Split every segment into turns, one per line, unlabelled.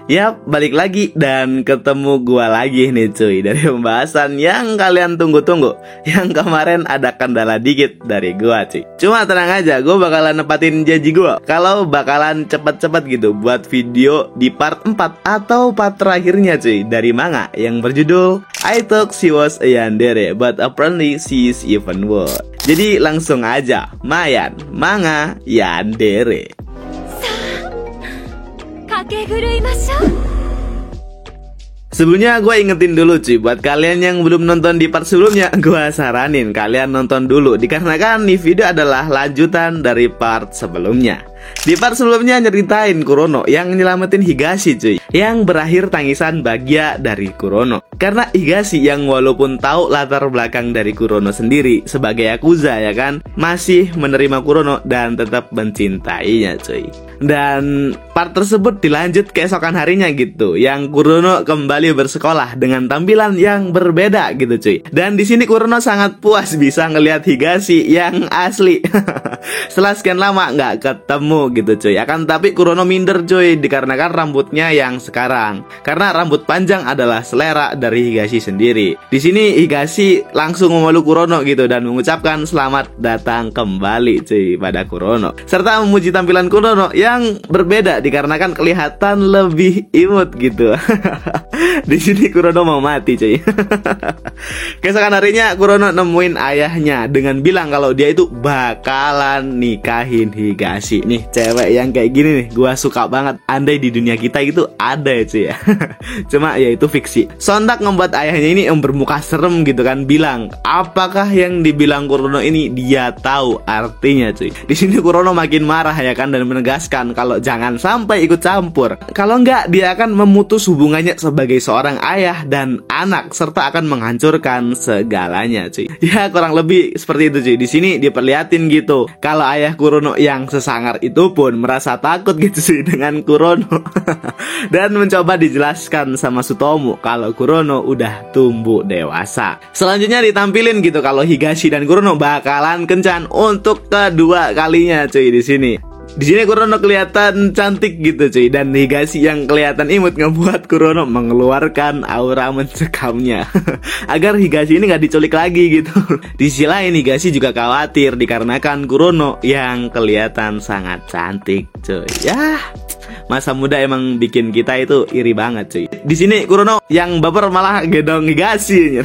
Yap, balik lagi dan ketemu gua lagi nih cuy, dari pembahasan yang kalian tunggu-tunggu. Yang kemarin ada kendala dikit dari gua cuy. Cuma tenang aja, gua bakalan nepatin janji gua kalau bakalan cepet-cepet gitu buat video di part 4 atau part terakhirnya cuy, dari manga yang berjudul I thought she was a yandere but apparently she is even worse. Jadi langsung aja, Mayan, manga yandere. Sebelumnya gue ingetin dulu cuy, buat kalian yang belum nonton di part sebelumnya, gue saranin kalian nonton dulu, dikarenakan nih video adalah lanjutan dari part sebelumnya. Di part sebelumnya nyeritain Kurono yang nyelamatin Higashi cuy, yang berakhir tangisan bahagia dari Kurono. Karena Higashi yang walaupun tahu latar belakang dari Kurono sendiri sebagai Yakuza ya kan, masih menerima Kurono dan tetap mencintainya cuy. Dan part tersebut dilanjut keesokan harinya gitu, yang Kurono kembali bersekolah dengan tampilan yang berbeda gitu cuy. Dan di sini Kurono sangat puas bisa ngelihat Higashi yang asli. Setelah sekian lama nggak ketemu gitu cuy. Akan tapi Kurono minder cuy, dikarenakan rambutnya yang sekarang. Karena rambut panjang adalah selera dari Higashi sendiri. Di sini Higashi langsung memeluk Kurono gitu dan mengucapkan selamat datang kembali cuy pada Kurono, serta memuji tampilan Kurono yang berbeda dikarenakan kelihatan lebih imut gitu. Di sini Kurono mau mati cuy. Keesokan harinya Kurono nemuin ayahnya dengan bilang kalau dia itu bakalan nikahin Higashi. Nih cewek yang kayak gini nih gua suka banget. Andai di dunia kita itu ada ya cuy ya. Cuma ya itu fiksi. Sontak membuat ayahnya ini yang bermuka serem gitu kan, bilang apakah yang dibilang Kurono ini dia tahu artinya cuy. Di sini Kurono makin marah ya kan, dan menegaskan kalau jangan sampai ikut campur. Kalau enggak dia akan memutus hubungannya sebagai seorang ayah dan anak, serta akan menghancurkan segalanya cuy. Ya kurang lebih seperti itu cuy. Di sini diperlihatin gitu kalau ayah Kurono yang sesangar itu pun merasa takut gitu sih dengan Kurono. Dan mencoba dijelaskan sama Sutomu kalau Kurono udah tumbuh dewasa. Selanjutnya ditampilin gitu kalau Higashi dan Kurono bakalan kencan untuk kedua kalinya cuy di sini. Di sini Kurono kelihatan cantik gitu cuy, dan Higashi yang kelihatan imut ngebuat Kurono mengeluarkan aura mencekamnya agar Higashi ini nggak diculik lagi gitu. Di sisi lain Higashi juga khawatir dikarenakan Kurono yang kelihatan sangat cantik cuy. Ya, masa muda emang bikin kita itu iri banget cuy. Di sini Kurono yang baper malah gedong Higashi.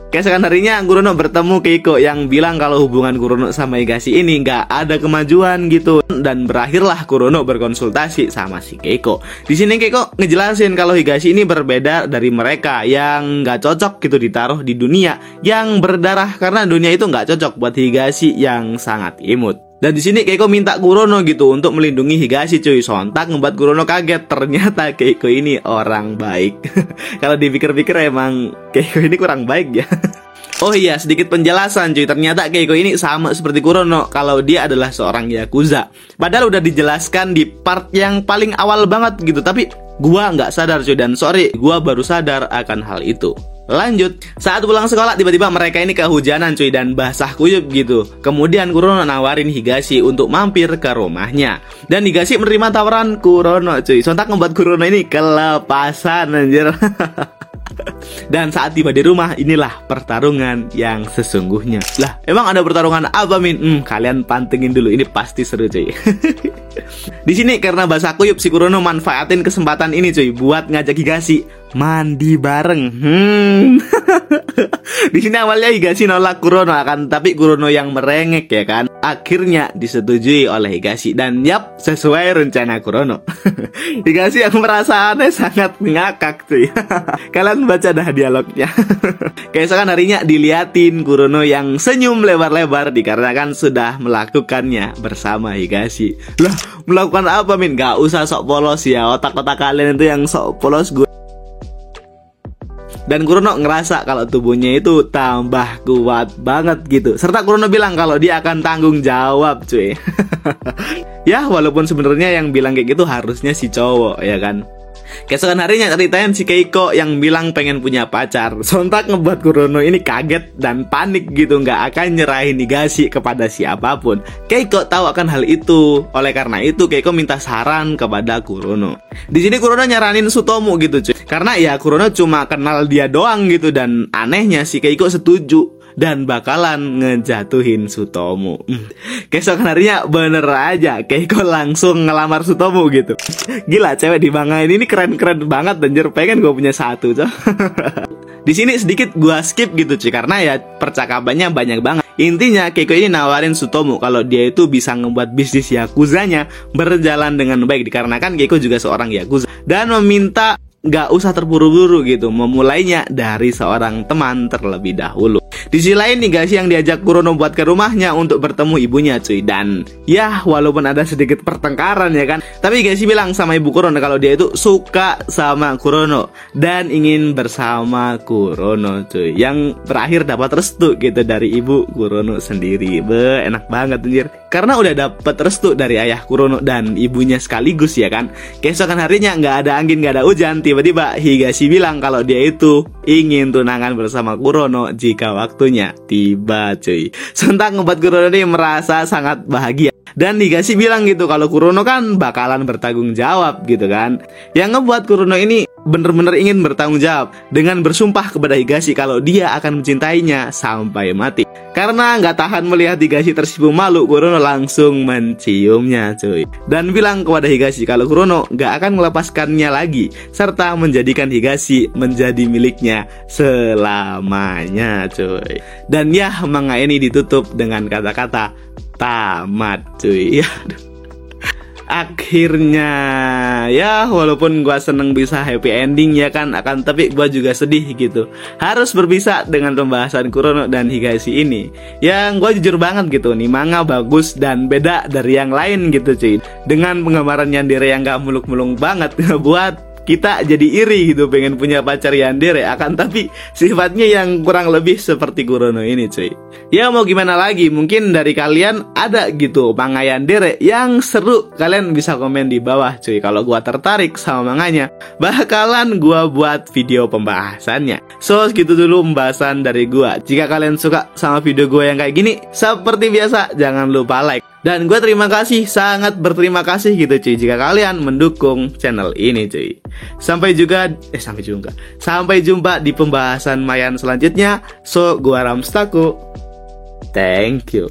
Keesokan harinya Kurono bertemu Keiko yang bilang kalau hubungan Kurono sama Higashi ini nggak ada kemajuan gitu, dan berakhirlah Kurono berkonsultasi sama si Keiko. Di sini Keiko ngejelasin kalau Higashi ini berbeda dari mereka yang nggak cocok gitu ditaruh di dunia yang berdarah, karena dunia itu nggak cocok buat Higashi yang sangat imut. Dan di sini Keiko minta Kurono gitu untuk melindungi Higashi cuy. Sontak membuat Kurono kaget, ternyata Keiko ini orang baik. Kalau dipikir-pikir emang Keiko ini kurang baik ya. Oh iya, sedikit penjelasan cuy. Ternyata Keiko ini sama seperti Kurono kalau dia adalah seorang Yakuza. Padahal udah dijelaskan di part yang paling awal banget gitu, tapi gua nggak sadar cuy, dan sorry, gua baru sadar akan hal itu. Lanjut, saat pulang sekolah tiba-tiba mereka ini kehujanan cuy dan basah kuyup gitu. Kemudian Kurono nawarin Higashi untuk mampir ke rumahnya, dan Higashi menerima tawaran Kurono cuy. Sontak membuat Kurono ini kelepasan anjir. Dan saat tiba di rumah, inilah pertarungan yang sesungguhnya. Lah, emang ada pertarungan apa Min? Kalian pantengin dulu, ini pasti seru cuy. Di sini karena basah kuyup, si Kurono manfaatin kesempatan ini cuy buat ngajak Higashi mandi bareng. Di sini awalnya Higashi nolak Kurono, akan tapi Kurono yang merengek ya kan. Akhirnya disetujui oleh Higashi, dan yap, sesuai rencana Kurono. Higashi yang merasa aneh sangat ngakak cuy. Kalian baca dah dialognya. Keesokan harinya diliatin Kurono yang senyum lebar-lebar dikarenakan sudah melakukannya bersama Higashi. Lah, melakukan apa Min? Gak usah sok polos ya, otak-otak kalian itu yang sok polos gue. Dan Kurono ngerasa kalau tubuhnya itu tambah kuat banget gitu. Serta Kurono bilang kalau dia akan tanggung jawab cuy. Ya walaupun sebenarnya yang bilang kayak gitu harusnya si cowok ya kan. Keesokan harinya ceritain si Keiko yang bilang pengen punya pacar. Sontak ngebuat Kurono ini kaget dan panik gitu, nggak akan nyerahin Higashi kepada siapapun. Keiko tahu akan hal itu. Oleh karena itu Keiko minta saran kepada Kurono. Di sini Kurono nyaranin Sutomu gitu cuy. Karena ya Kurono cuma kenal dia doang gitu, dan anehnya si Keiko setuju dan bakalan ngejatuhin Sutomu. Keesokan harinya bener aja Keiko langsung ngelamar Sutomu gitu. Gila, cewek di manga ini keren-keren banget, anjir, pengen gue punya satu coy. Di sini sedikit gua skip gitu cuy, karena ya percakapannya banyak banget. Intinya Keiko ini nawarin Sutomu kalau dia itu bisa ngebuat bisnis yakuzanya berjalan dengan baik, dikarenakan Keiko juga seorang yakuza, dan meminta gak usah terburu-buru gitu, memulainya dari seorang teman terlebih dahulu. Di sisi lain Higashi yang diajak Kurono buat ke rumahnya untuk bertemu ibunya cuy. Dan ya walaupun ada sedikit pertengkaran ya kan, tapi Higashi bilang sama ibu Kurono kalau dia itu suka sama Kurono dan ingin bersama Kurono cuy. Yang berakhir dapat restu gitu dari ibu Kurono sendiri. Enak banget anjir. Karena udah dapat restu dari ayah Kurono dan ibunya sekaligus ya kan. Keesokan harinya nggak ada angin, nggak ada hujan, tiba-tiba Higashi bilang kalau dia itu ingin tunangan bersama Kurono jika waktunya tiba cuy. Sontak ngebuat Kurono ini merasa sangat bahagia. Dan Higashi bilang gitu kalau Kurono kan bakalan bertanggung jawab gitu kan. Yang ngebuat Kurono ini bener-bener ingin bertanggung jawab dengan bersumpah kepada Higashi kalau dia akan mencintainya sampai mati. Karena nggak tahan melihat Higashi tersipu malu, Kurono langsung menciumnya cuy. Dan bilang kepada Higashi kalau Kurono nggak akan melepaskannya lagi, serta menjadikan Higashi menjadi miliknya selamanya cuy. Dan ya manga ini ditutup dengan kata-kata tamat cuy. Akhirnya ya walaupun gua seneng bisa happy ending ya kan, akan tapi gua juga sedih gitu harus berpisah dengan pembahasan Kurono dan Higashi ini. Yang gua jujur banget gitu, nih manga bagus dan beda dari yang lain gitu cuy. Dengan penggambaran yandere yang gak muluk-muluk banget, buat kita jadi iri gitu pengen punya pacar yandere, akan tapi sifatnya yang kurang lebih seperti Kurono ini cuy. Ya mau gimana lagi, mungkin dari kalian ada gitu manga yandere yang seru, kalian bisa komen di bawah cuy. Kalau gua tertarik sama manganya, bakalan gua buat video pembahasannya. So segitu dulu pembahasan dari gua. Jika kalian suka sama video gua yang kayak gini, seperti biasa jangan lupa like. Dan gue terima kasih, sangat berterima kasih gitu cuy jika kalian mendukung channel ini cuy. Sampai jumpa di pembahasan Mayan selanjutnya. So, gua Ramstaku. Thank you.